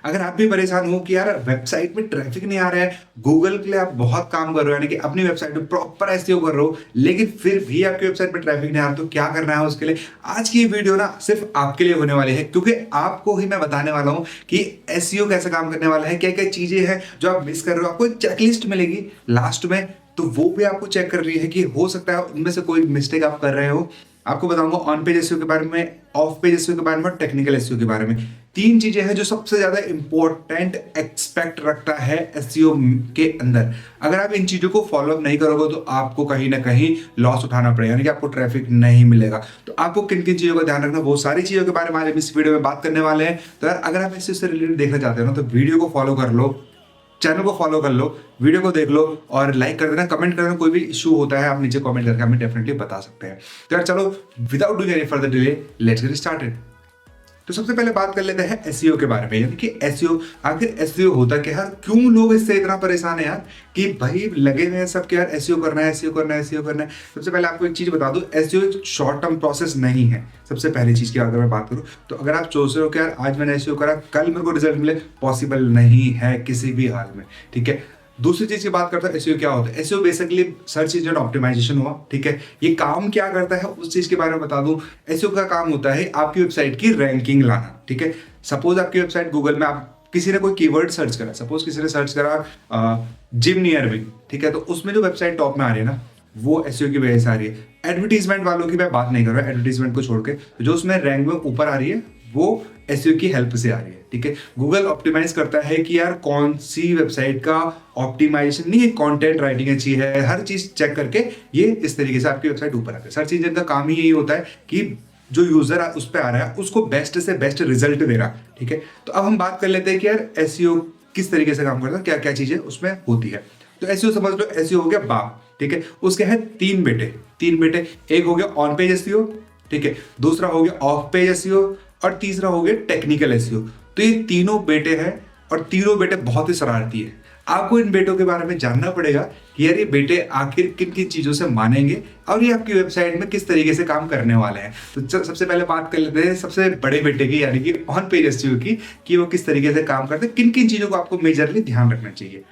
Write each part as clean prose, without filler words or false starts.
अगर आप भी परेशान हो कि यार वेबसाइट में ट्रैफिक नहीं आ रहा है, गूगल के लिए आप बहुत काम कर रहे हो, यानी कि अपनी वेबसाइट में प्रॉपर एसईओ कर रहे हो, लेकिन फिर भी आपकी वेबसाइट पे ट्रैफिक नहीं आ रहा, तो क्या करना है उसके लिए? आज की ये वीडियो ना सिर्फ आपके लिए होने वाली है, क्योंकि आपको ही मैं बताने वाला हूं कि एसईओ कैसे काम करने वाला है, क्या क्या चीजें हैं जो आप मिस कर रहे हो। आपको एक चेकलिस्ट मिलेगी लास्ट में, तो वो भी आपको चेक कर रही है कि हो सकता है उनमें से कोई मिस्टेक आप कर रहे हो। आपको बताऊंगा ऑन पेज एसईओ के बारे में, ऑफ पेज एसईओ के बारे में और टेक्निकल एसईओ के बारे में। तीन चीजें हैं जो सबसे ज्यादा इंपॉर्टेंट एक्सपेक्ट रखता है एसईओ के अंदर। अगर आप इन चीजों को फॉलो अप नहीं करोगे तो आपको कहीं ना कहीं लॉस उठाना पड़ेगा, यानी कि आपको ट्रैफिक नहीं मिलेगा। तो आपको किन किन चीजों का ध्यान रखना, वो सारी चीजों के बारे में आज हम इस वीडियो में बात करने वाले हैं। तो यार अगर आप इससे रिलेटेड देखना चाहते हो ना, तो वीडियो को फॉलो कर लो, चैनल को फॉलो कर लो, वीडियो को देख लो और लाइक कर देना। कमेंट करना, कोई भी इशू होता है आप नीचे कमेंट करके हमें डेफिनेटली बता सकते हैं। तो यार चलो, without doing any further delay, let's get started. तो सबसे पहले बात कर लेते हैं एसईओ के बारे में, यानी कि एसईओ, आखिर एसईओ होता क्या है, क्यों लोग इससे इतना परेशान है यार कि भाई लगे हुए हैं सब कि यार एसईओ करना है, एसईओ करना है, एसईओ करना है। सबसे पहले आपको एक चीज बता दूं, एसईओ एक शॉर्ट टर्म प्रोसेस नहीं है। सबसे पहली चीज की अगर मैं बात करूं, तो अगर आप सोच रहे हो कि यार आज मैंने एसईओ करा, कल मेरे को रिजल्ट मिले, पॉसिबल नहीं है किसी भी हाल में, ठीक है। दूसरी चीज की बात करता है एसईओ क्या होता है। SEO basically search engine optimization हुआ, ठीक है। ये काम क्या करता है उस चीज के बारे में बता दूं। एसईओ का काम होता है आपकी वेबसाइट की रैंकिंग लाना, ठीक है। सपोज आपकी वेबसाइट गूगल में, आप किसी ने कोई कीवर्ड सर्च करा, सपोज किसी ने सर्च करा जिम नियर मी, ठीक है, तो उसमें जो वेबसाइट टॉप में आ रही है ना, वो एसईओ की वजह से आ रही है। एडवर्टीजमेंट वालों की मैं बात नहीं कर रहा, एडवर्टीजमेंट को छोड़ के जो उसमें रैंक में ऊपर आ रही है वो एसईओ की हेल्प से आ रही है, ठीक है। गूगल ऑप्टिमाइज करता है कि यार कौन सी वेबसाइट का ऑप्टिमाइजेशन, नहीं कंटेंट राइटिंग अच्छी है, हर चीज चेक करके ये इस तरीके से आपकी वेबसाइट ऊपर आती है। सर्च इंजन का काम ही यही होता है कि जो यूजर उस पर आ रहा है उसको बेस्ट से बेस्ट रिजल्ट दे रहा, ठीक है। तो अब हम बात कर लेते हैं कि यार एसईओ किस तरीके से काम करता है, क्या क्या चीजें उसमें होती है। तो एसईओ समझ लो, एसईओ हो गया बाप, ठीक है। उसके हैं तीन बेटे। एक हो गया ऑन पेज एसईओ, ठीक है, दूसरा हो गया ऑफ पेज एसईओ और तीसरा हो गया टेक्निकल एसईओ। तो ये तीनों बेटे हैं और तीनों बेटे बहुत ही शरारती है। आपको इन बेटों के बारे में जानना पड़ेगा कि यार ये बेटे आखिर किन किन चीजों से मानेंगे और ये आपकी वेबसाइट में किस तरीके से काम करने वाले हैं। तो सबसे पहले बात कर लेते हैं सबसे बड़े बेटे की, यानी कि ऑन पेज एसईओ की, कि वो किस तरीके से काम करते हैं, किन किन चीजों को आपको मेजरली ध्यान रखना चाहिए।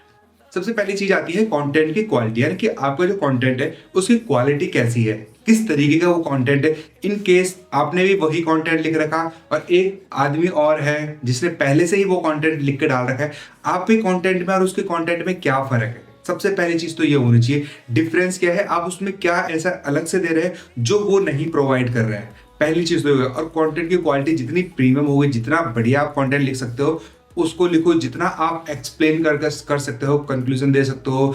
सबसे पहली चीज आती है कंटेंट की क्वालिटी, यानी कि आपका जो कंटेंट है उसकी क्वालिटी कैसी है, किस तरीके का वो कंटेंट है। इन केस आपने भी वही कंटेंट लिख रखा और एक आदमी और है जिसने पहले से ही वो कंटेंट लिख के डाल रखा है, आपके कंटेंट में और उसके कंटेंट में क्या फर्क है। सबसे पहली चीज तो ये होनी चाहिए, डिफरेंस क्या है, आप उसमें क्या ऐसा अलग से दे रहे हैं जो वो नहीं प्रोवाइड कर रहे हैं। पहली चीज तो, और कंटेंट की क्वालिटी जितनी प्रीमियम होगी, जितना बढ़िया आप कंटेंट लिख सकते हो उसको लिखो, जितना आप एक्सप्लेन कर सकते हो, कंक्लूजन दे सकते हो,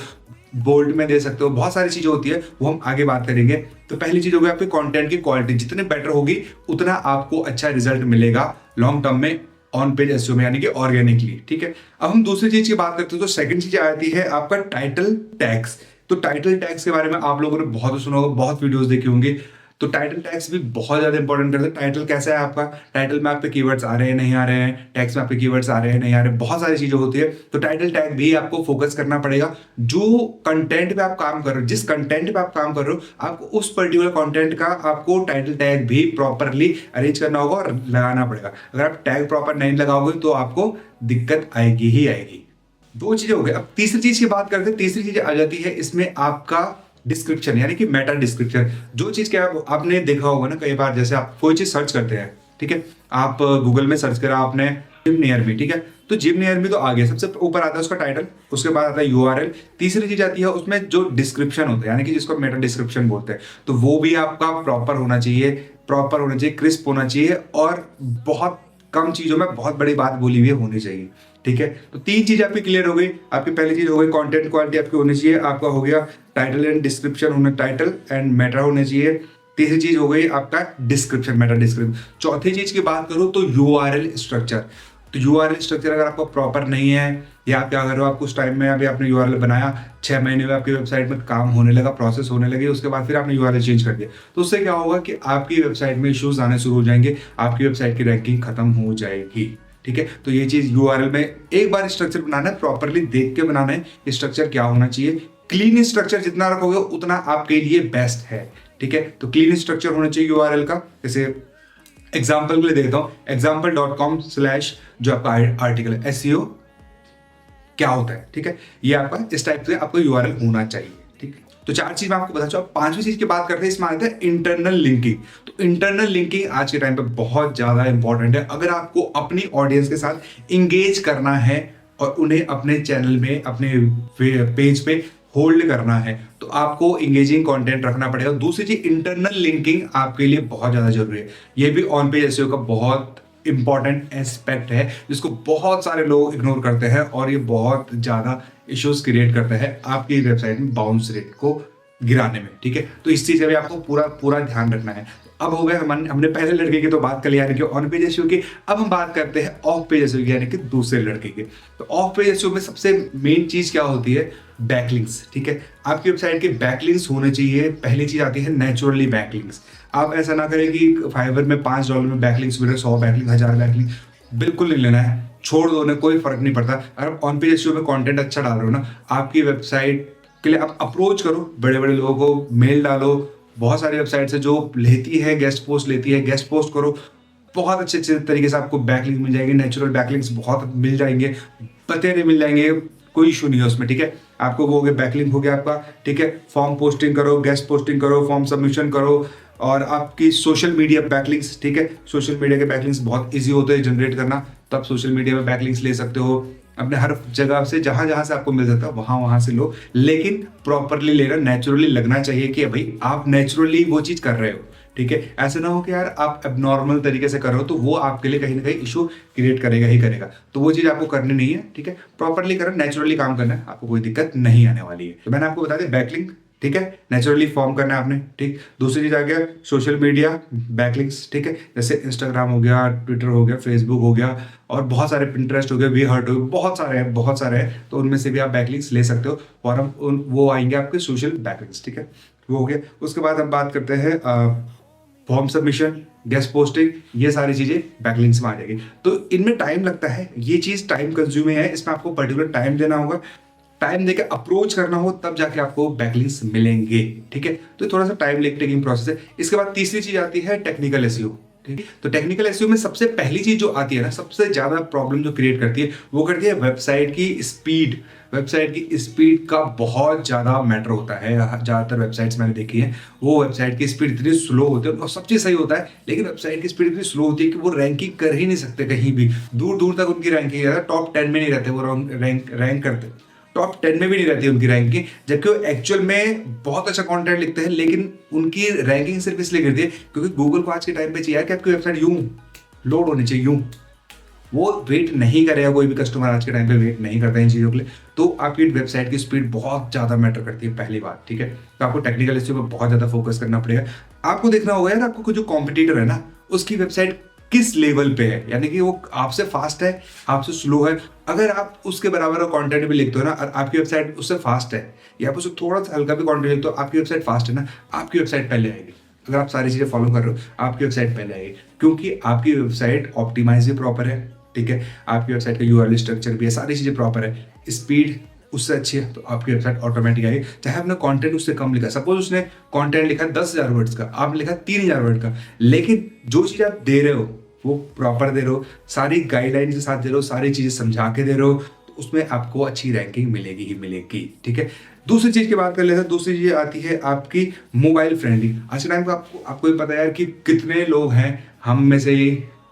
बोल्ड में दे सकते हो, बहुत सारी चीजें होती है, वो हम आगे बात करेंगे। तो पहली चीज होगी आपकी कंटेंट की क्वालिटी, जितनी बेटर होगी उतना आपको अच्छा रिजल्ट मिलेगा लॉन्ग टर्म में ऑन पेज एसईओ में, यानी कि ऑर्गेनिकली, ठीक है। अब हम दूसरी चीज की बात करते हैं, तो सेकंड चीज आती है आपका टाइटल टैग्स। तो टाइटल टैग्स के बारे में आप लोगों ने बहुत सुना होगा, बहुत वीडियोस देखी होंगी। तो टाइटल टैग्स भी बहुत ज्यादा इंपॉर्टेंट करते हैं। टाइटल कैसा है आपका, टाइटल में आपके कीवर्ड्स आ रहे हैं नहीं आ रहे हैं, टैग्स में आपके कीवर्ड्स आ रहे हैं नहीं आ रहे हैं, बहुत सारी चीजें होती है। तो टाइटल टैग भी आपको फोकस करना पड़ेगा। जो कंटेंट पे आप काम कर रहे हो, जिस कंटेंट पे आप काम कर रहे हो, आपको उस पर्टिकुलर कंटेंट का आपको टाइटल टैग भी प्रॉपरली अरेंज करना होगा और लगाना पड़ेगा। अगर आप टैग प्रॉपर नहीं लगाओगे तो आपको दिक्कत आएगी ही आएगी। दो चीजें हो गई। अब तीसरी चीज की बात करते हैं। तीसरी चीज आ जाती है इसमें आपका डिस्क्रिप्शन, यानी कि मेटा डिस्क्रिप्शन। जो चीज क्या आपने देखा होगा ना कई बार, जैसे आप कोई चीज सर्च करते हैं, ठीक है, आप गूगल में सर्च करा आपने जिम नियर मी, ठीक है, तो जिम नियर मी तो आ गया, सबसे ऊपर आता है उसका टाइटल, उसके बाद आता है यूआरएल। तीसरी चीज आती है उसमें जो डिस्क्रिप्शन होता है, यानी कि जिसको मेटा डिस्क्रिप्शन बोलते हैं, तो वो भी आपका प्रॉपर होना चाहिए, क्रिस्प होना चाहिए और बहुत कम चीजों में बहुत बड़ी बात बोली हुई होनी चाहिए, ठीक है। तो तीन चीज आपकी क्लियर हो गई। आपकी पहली चीज हो गई कंटेंट क्वालिटी आपकी होनी चाहिए, आपका हो गया टाइटल एंड डिस्क्रिप्शन होना, टाइटल एंड मेटा होना चाहिए। तीसरी चीज हो गई आपका डिस्क्रिप्शन, मेटा डिस्क्रिप्शन। चौथी चीज की बात करूं तो यूआरएल स्ट्रक्चर। तो यूआरएल स्ट्रक्चर अगर आपका प्रॉपर नहीं है, या आप क्या करो, आप कुछ टाइम में अभी आपने यूआरएल बनाया, 6 महीने में आपकी वेबसाइट में काम होने लगा, प्रोसेस होने लगी, उसके बाद फिर आपने यूआरएल चेंज कर दिया, तो उससे क्या होगा कि आपकी वेबसाइट में इश्यूज आने शुरू हो जाएंगे, आपकी वेबसाइट की रैंकिंग खत्म हो जाएगी, ठीक है। तो ये चीज यूआरएल में एक बार स्ट्रक्चर बनाना है, प्रॉपरली देख के बनाना है स्ट्रक्चर क्या होना चाहिए। क्लीन स्ट्रक्चर जितना रखोगे उतना आपके लिए बेस्ट है, ठीक है। तो क्लीन स्ट्रक्चर होना चाहिए यूआरएल का। जैसे एग्जाम्पल के लिए देता हूँ, example.com/ जो आपका आर्टिकल है, SEO क्या होता है, ठीक है, ये आपका इस टाइप से आपको URL होना चाहिए, ठीक है। तो 4 चीज मैं आपको बता चुका। 5वीं चीज की बात करते हैं, इसमें आता है इंटरनल लिंकिंग। तो इंटरनल लिंकिंग आज के टाइम पे बहुत ज्यादा इंपॉर्टेंट है। अगर आपको अपनी ऑडियंस के साथ इंगेज करना है और उन्हें अपने चैनल में, अपने पेज पे होल्ड करना है, तो आपको इंगेजिंग कंटेंट रखना पड़ेगा। दूसरी चीज, इंटरनल लिंकिंग आपके लिए बहुत ज्यादा जरूरी है। ये भी ऑन पेज एसईओ का बहुत इंपॉर्टेंट एस्पेक्ट है, जिसको बहुत सारे लोग इग्नोर करते हैं और ये बहुत ज्यादा इश्यूज क्रिएट करता है आपकी वेबसाइट में बाउंस रेट को गिराने में, ठीक है। तो इस चीज का भी आपको पूरा पूरा ध्यान रखना है। अब हो गया, हमने पहले लड़के की तो बात कर लिया, यानी कि ऑन पेज एसईओ की। अब हम बात करते हैं ऑफ पेज एसईओ की, यानी कि दूसरे लड़के की। तो ऑफ पेज एसईओ में सबसे मेन चीज क्या होती है? बैकलिंक्स, ठीक है। आपकी वेबसाइट के बैकलिंक्स होने चाहिए। पहली चीज आती है नेचुरली बैकलिंक्स। आप ऐसा ना करें कि फाइवर में $5 में बैकलिंक्स मिले, 100 बैकलिंक, 1000 बैकलिंक, बिल्कुल नहीं लेना है, छोड़ दो, उन्हें कोई फर्क नहीं पड़ता। अगर आप ऑन पेज एसईओ में कंटेंट अच्छा डाल रहे हो ना, आपकी वेबसाइट के लिए आप अप्रोच करो, बड़े बड़े लोगों को मेल डालो। बहुत सारी वेबसाइट्स है जो लेती है गेस्ट पोस्ट, लेती है गेस्ट पोस्ट करो, बहुत अच्छे अच्छे तरीके से आपको बैकलिंक मिल जाएंगे, नेचुरल बैकलिंक्स बहुत मिल जाएंगे, बतेरे मिल जाएंगे, कोई इशू नहीं है उसमें, ठीक है। आपको वो हो गया बैकलिंक हो गया आपका, ठीक है। फॉर्म पोस्टिंग करो, गेस्ट पोस्टिंग करो, फॉर्म सबमिशन करो, और आपकी सोशल मीडिया बैकलिंक्स, ठीक है। सोशल मीडिया के बैकलिंक्स बहुत इजी होते हैं जनरेट करना, तो आप सोशल मीडिया में बैकलिंक्स ले सकते हो अपने हर जगह से, जहां जहां से आपको मिल सकता है वहां से लो, लेकिन प्रॉपरली लेना, नेचुरली लगना चाहिए कि भाई आप नेचुरली वो चीज कर रहे हो, ठीक है। ऐसा ना हो कि यार आप एबनॉर्मल तरीके से कर रहे हो, तो वो आपके लिए कहीं ना कहीं इशू क्रिएट करेगा ही करेगा। तो वो चीज आपको करनी नहीं है, ठीक है। प्रॉपरली करना, नेचुरली काम करना है, आपको कोई दिक्कत नहीं आने वाली है। तो मैंने आपको बता दिया बैकलिंक, ठीक है, नेचुरली फॉर्म करना है आपने, ठीक। दूसरी चीज आ गया सोशल मीडिया बैकलिंक्स, ठीक है। जैसे इंस्टाग्राम हो गया, ट्विटर हो गया, फेसबुक हो गया, और बहुत सारे, पिंटरेस्ट हो गया, वी हर्ट हो गया, बहुत सारे हैं। तो उनमें से भी आप बैकलिंक्स ले सकते हो, और हम वो आएंगे आपके सोशल बैकलिंक्स, ठीक है। वो हो गया। उसके बाद हम बात करते हैं फॉर्म सबमिशन, गेस्ट पोस्टिंग, ये सारी चीजें बैकलिंक्स में आ जाएगी। तो इनमें टाइम लगता है, ये चीज टाइम कंज्यूमिंग है, इसमें आपको पर्टिकुलर टाइम देना होगा, टाइम देके अप्रोच करना हो, तब जाके आपको बैकलिंक्स मिलेंगे, ठीक है। तो थोड़ा सा टाइम टेकिंग प्रोसेस है। इसके बाद तीसरी चीज आती है टेक्निकल एसईओ, ठीक है। तो टेक्निकल एसईओ में सबसे पहली चीज जो आती है ना, सबसे ज्यादा प्रॉब्लम जो क्रिएट करती है, वो करती है वेबसाइट की स्पीड। वेबसाइट की स्पीड का बहुत ज़्यादा मैटर होता है। ज़्यादातर वेबसाइट्स मैंने देखी है, वो वेबसाइट की स्पीड इतनी स्लो होती है, और सब चीज़ सही होता है, लेकिन वेबसाइट की स्पीड इतनी स्लो होती है कि वो रैंकिंग कर ही नहीं सकते कहीं भी। दूर दूर तक उनकी रैंकिंग है, टॉप 10 में नहीं रहते वो, रैंक करते, टॉप 10 में भी नहीं रहती उनकी रैंकिंग, जबकि वो एक्चुअल में बहुत अच्छा कंटेंट लिखते हैं, लेकिन उनकी रैंकिंग सिर्फ इसलिए गिरती है क्योंकि गूगल को आज के टाइम पे चाहिए कि आपकी वेबसाइट यूं लोड होनी चाहिए, यूं। वो वेट नहीं करेगा, कोई भी कस्टमर आज के टाइम पे वेट नहीं करता है इन चीज़ों के लिए। तो आपकी वेबसाइट की स्पीड बहुत ज़्यादा मैटर करती है, पहली बात, ठीक है। तो आपको टेक्निकल इश्यू पे बहुत ज़्यादा फोकस करना पड़ेगा। आपको देखना होगा यार, आपको जो कॉम्पिटिटर है ना, उसकी वेबसाइट किस लेवल पे है, यानी कि वो आपसे फास्ट है, आपसे स्लो है। अगर आप उसके बराबर का कंटेंट भी लिखते हो ना, और आपकी वेबसाइट उससे फास्ट है, या आप उससे थोड़ा सा हल्का भी कंटेंट लिखते हो, आपकी वेबसाइट फास्ट है ना, आपकी वेबसाइट पहले आएगी। अगर आप सारी चीज़ें फॉलो कर रहे हो, आपकी वेबसाइट पहले आएगी, क्योंकि आपकी वेबसाइट ऑप्टिमाइज भी प्रॉपर है, ठीक है। आपकी वेबसाइट का यूआरएल स्ट्रक्चर भी है, सारी चीज़ें प्रॉपर है, स्पीड उससे अच्छी है, तो आपकी वेबसाइट ऑटोमेटिक आएगी। चाहे आपने कंटेंट उससे कम लिखा, सपोज उसने कंटेंट लिखा 10,000 वर्ड्स का, आपने लिखा 3,000 वर्ड का, लेकिन जो चीज़ आप दे रहे हो वो प्रॉपर दे रहे हो, सारी गाइडलाइन के साथ दे रहे हो, सारी चीज़ें समझा के दे रहे हो, तो उसमें आपको अच्छी रैंकिंग मिलेगी ही मिलेगी, ठीक है। दूसरी चीज़ की बात कर लेते हैं। दूसरी चीज़ आती है आपकी मोबाइल फ्रेंडली। आज के टाइम पे आपको भी पता है यार कि कितने लोग हैं हम में से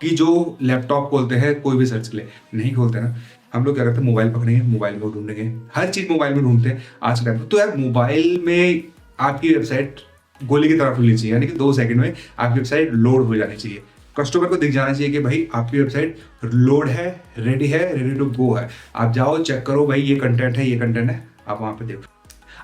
कि जो लैपटॉप खोलते हैं कोई भी सर्च के लिए, नहीं खोलते ना, हम लोग क्या करते हैं, मोबाइल पकड़ेंगे, मोबाइल में ढूंढेंगे, हर चीज़ मोबाइल में ढूंढते हैं आज के टाइम पे। तो यार मोबाइल में आपकी वेबसाइट गोली की तरफ खुलनी चाहिए, यानी कि 2 सेकंड में आपकी वेबसाइट लोड हो जानी चाहिए, कस्टमर को दिख जाना चाहिए कि भाई आपकी वेबसाइट लोड है, रेडी टू गो है। आप जाओ, चेक करो, भाई ये कंटेंट है, ये कंटेंट है, आप वहाँ पे देखो।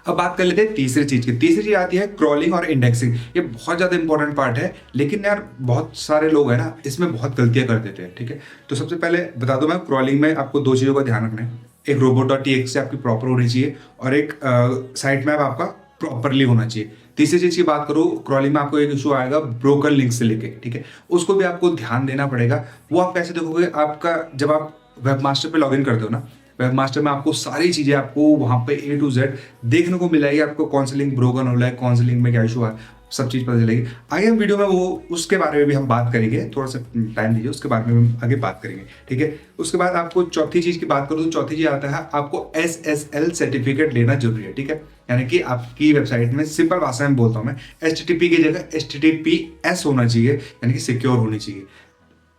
अब बात कर लेते हैं तीसरी चीज की। तीसरी चीज आती है क्रॉलिंग और इंडेक्सिंग। ये बहुत ज्यादा इंपॉर्टेंट पार्ट है, लेकिन यार बहुत सारे लोग हैं ना, इसमें बहुत गलतियां कर देते हैं, ठीक है। तो सबसे पहले बता दूं मैं, क्रॉलिंग में आपको 2 चीजों का ध्यान रखना है। एक robot.txt आपकी प्रॉपर होनी चाहिए, और एक साइट मैप आपका प्रॉपरली होना चाहिए। तीसरी चीज की बात करूँ, क्रॉलिंग में आपको एक इशू आएगा ब्रोकन लिंक से लेके, ठीक है, उसको भी आपको ध्यान देना पड़ेगा। वो आप कैसे देखोगे, आपका जब आप वेबमास्टर पे लॉगिन करते हो ना, वेबमास्टर में आपको सारी चीज़ें आपको वहाँ पे A to Z देखने को मिलेगी, आपको कौन सी लिंक ब्रोकन हो रहा है, कौन सी लिंक में क्या इशू है, सब चीज़ पता चलेगी। आगे हम वीडियो में वो उसके बारे में भी हम बात करेंगे, थोड़ा सा टाइम दीजिए, उसके बारे में हम आगे बात करेंगे, ठीक है। उसके बाद आपको चौथी चीज़ की बात करूँ तो चौथी चीज़ आता है आपको SSL सर्टिफिकेट लेना जरूरी है, ठीक है। यानी कि आपकी वेबसाइट में, सिंपल भाषा में बोलता हूँ मैं, HTTP की जगह HTTPS होना चाहिए, यानी कि सिक्योर होनी चाहिए।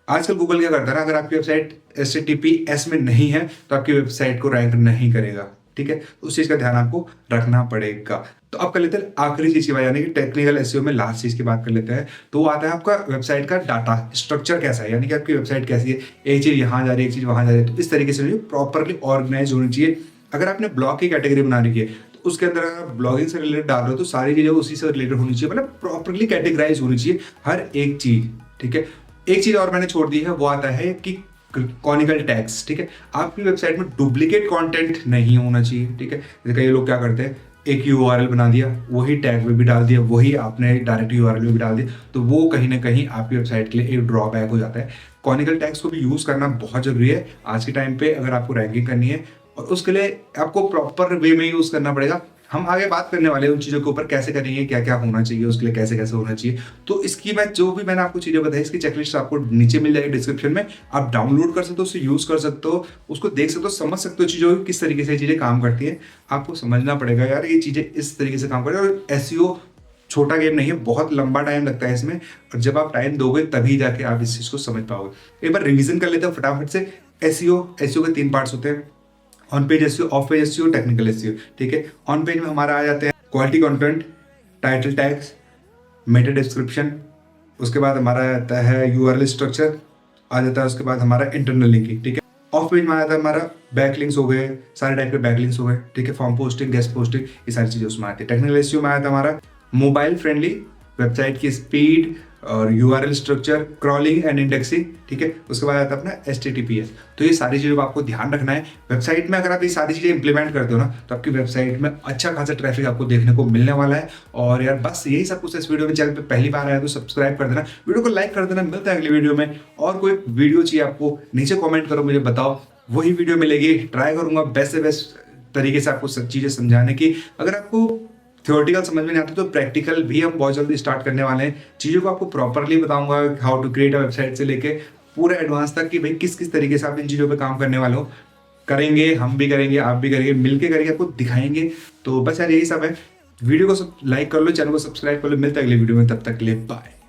आजकल गूगल क्या करता है ना, अगर आपकी वेबसाइट HTTPS में नहीं है तो आपकी वेबसाइट को रैंक नहीं करेगा, ठीक है। तो उस चीज़ का ध्यान आपको रखना पड़ेगा। तो अब कर लेते हैं आखिरी चीज़ की बात, यानी कि टेक्निकल एसईओ में लास्ट चीज़ की बात कर लेते हैं। तो वो आता है आपका वेबसाइट का डाटा स्ट्रक्चर कैसा है, यानी कि आपकी वेबसाइट कैसी है, एक चीज़ यहाँ जा रही है, एक चीज़ वहाँ जा रही है। तो इस तरीके से प्रॉपरली ऑर्गेनाइज होनी चाहिए। अगर आपने ब्लॉग की कैटेगरी बना रखी है तो उसके अंदर अगर आप ब्लॉगिंग से रिलेटेड डाल रहे हो तो सारी चीज़ें उसी से रिलेटेड होनी चाहिए, मतलब प्रॉपरली कैटेगराइज होनी चाहिए हर एक चीज़, ठीक है। एक चीज़ और मैंने छोड़ दी है, वो आता है कि कॉनिकल टैग्स, ठीक है। आपकी वेबसाइट में डुप्लीकेट कंटेंट नहीं होना चाहिए, ठीक है। जैसे कई लोग क्या करते हैं, एक URL बना दिया, वही टैग में भी डाल दिया, वही आपने डायरेक्ट URL में भी डाल दिया, तो वो कहीं ना कहीं आपकी वेबसाइट के लिए एक ड्रॉबैक हो जाता है। कॉनिकल टैग्स को भी यूज़ करना बहुत जरूरी है आज के टाइम पे, अगर आपको रैंकिंग करनी है, और उसके लिए आपको प्रॉपर वे में यूज़ करना पड़ेगा। हम आगे बात करने वाले हैं उन चीज़ों के ऊपर, कैसे करेंगे, क्या क्या होना चाहिए उसके लिए, कैसे कैसे होना चाहिए। तो इसकी मैं जो भी मैंने आपको चीज़ें बताई, इसकी चेकलिस्ट आपको नीचे मिल जाएगी डिस्क्रिप्शन में, आप डाउनलोड कर सकते हो, उसे यूज़ कर सकते हो, उसको देख सकते हो, समझ सकते हो चीज़ों किस तरीके से चीज़ें काम करती हैं। आपको समझना पड़ेगा यार ये चीज़ें इस तरीके से काम करती है। और SEO छोटा गेम नहीं है, बहुत लंबा टाइम लगता है इसमें, और जब आप टाइम दोगे तभी जाके आप इस चीज़ को समझ पाओगे। एक बार रिवीजन कर लेते हैं फटाफट से। SEO के 3 पार्ट्स होते हैं, on page SEO, of page SEO, technical SEO, ठीक है। ऑन पेज में हमारा आ जाते हैं quality content, title tags, Meta description, उसके बाद हमारा आता है URL स्ट्रक्चर, आ जाता है उसके बाद हमारा इंटरनल लिंकिंग, ठीक है। ऑफ पेज में आ जाता है हमारा बैकलिंक्स हो गए, सारे टाइप के बैकलिंक्स हो गए, ठीक है। फॉर्म पोस्टिंग, गेस्ट पोस्टिंग, ये सारी चीज़ें उसमें आती है। टेक्निकल SEO में आया था हमारा मोबाइल फ्रेंडली वेबसाइट की स्पीड और URL structure, crawling and indexing, ठीक है। उसके बाद आता है अपना HTTPS। तो ये सारी चीज़ों का आपको ध्यान रखना है वेबसाइट में। अगर आप ये सारी चीज़ें इंप्लीमेंट करते हो ना, तो आपकी वेबसाइट में अच्छा खासा ट्रैफिक आपको देखने को मिलने वाला है। और यार बस यही सब कुछ इस वीडियो में। चैनल पे पहली बार आया तो सब्सक्राइब कर देना, वीडियो को लाइक कर देना। मिलता है अगली वीडियो में। और कोई वीडियो चाहिए आपको, नीचे कॉमेंट करो, मुझे बताओ, वही वीडियो मिलेगी। ट्राई करूंगा बेस्ट से बेस्ट तरीके से आपको सब चीज़ें समझाने की। अगर आपको थ्योरेटिकल समझ में नहीं आता तो प्रैक्टिकल भी हम बहुत जल्दी स्टार्ट करने वाले हैं। चीज़ों को आपको प्रॉपरली बताऊंगा, how to create a website से लेके पूरे एडवांस तक, कि भाई किस किस तरीके से आप इन चीज़ों पे काम करने वाले हो। करेंगे, हम भी करेंगे, आप भी करेंगे, मिलके करेंगे, आपको दिखाएंगे। तो बस यार यही सब है। वीडियो को लाइक कर लो, चैनल को सब्सक्राइब कर लो। मिलता है अगली वीडियो में, तब तक के लिए बाय।